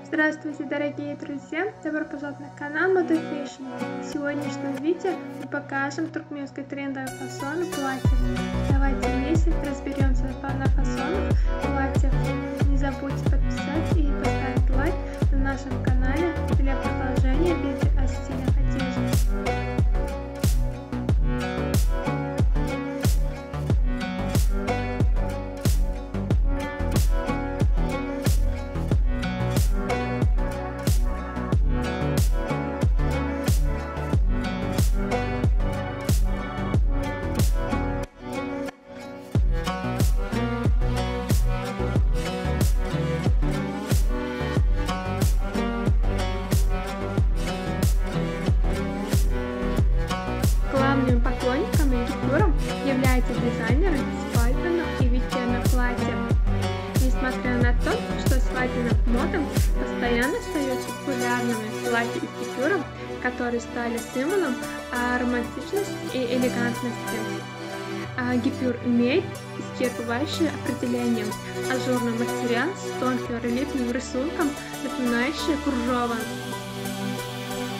Здравствуйте, дорогие друзья! Добро пожаловать на канал Moda Fashion. В сегодняшнем видео мы покажем туркменский трендовый фасон платьев. Давайте вместе разберемся на фасонах платьев. Не забудьте подписаться и поставить лайк на нашем канале для продолжения видео о стилях одежды. Главными поклонниками гипюром являются дизайнеры свадебных и вечерних платьев. Несмотря на то, что свадебным модам постоянно остаются популярными платья из гипюра, которые стали символом романтичности и элегантности. Гипюр имеет исчерпывающее определение – ажурный материал с тонким рельефным рисунком, напоминающий кружево.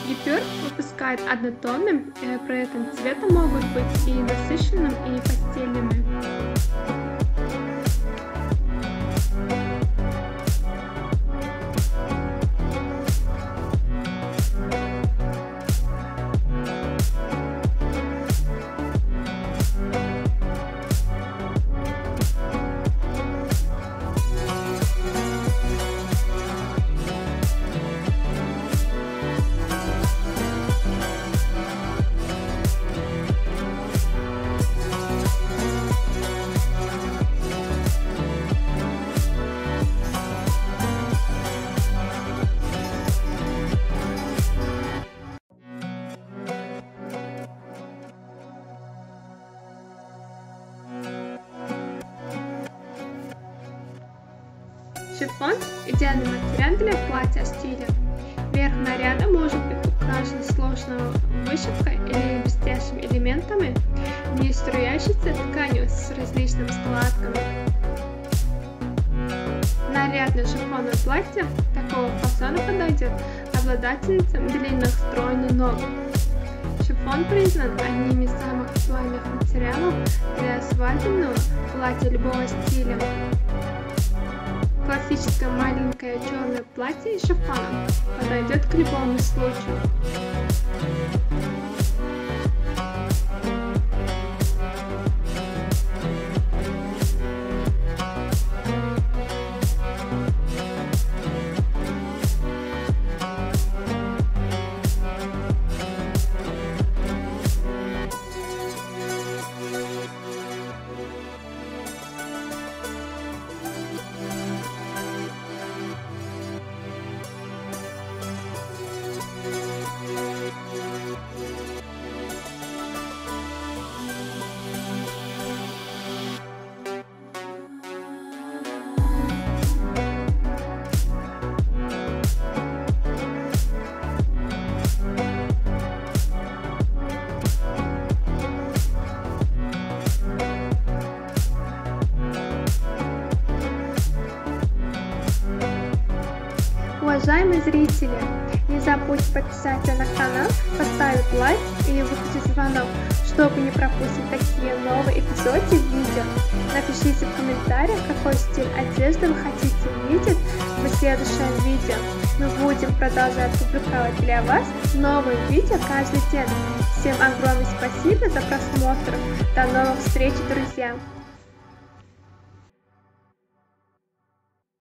Гипюр выпускает однотонным, при этом цвета могут быть и насыщенным, и пастельными. Шифон – идеальный материал для платья стиля. Верх наряда может быть украшен сложной вышивкой или блестящими элементами, не струящейся тканью с различными складками. Нарядное шифонное платье такого фасона подойдет обладательницам длинных стройных ног. Шифон признан одним из самых актуальных материалов для свадебного платья любого стиля. Классическое маленькое черное платье из шифона подойдет к любому случаю. Уважаемые зрители, не забудьте подписаться на канал, поставить лайк и выключить звонок, чтобы не пропустить такие новые эпизоды видео. Напишите в комментариях, какой стиль одежды вы хотите видеть в следующем видео. Мы будем продолжать публиковать для вас новые видео каждый день. Всем огромное спасибо за просмотр. До новых встреч, друзья!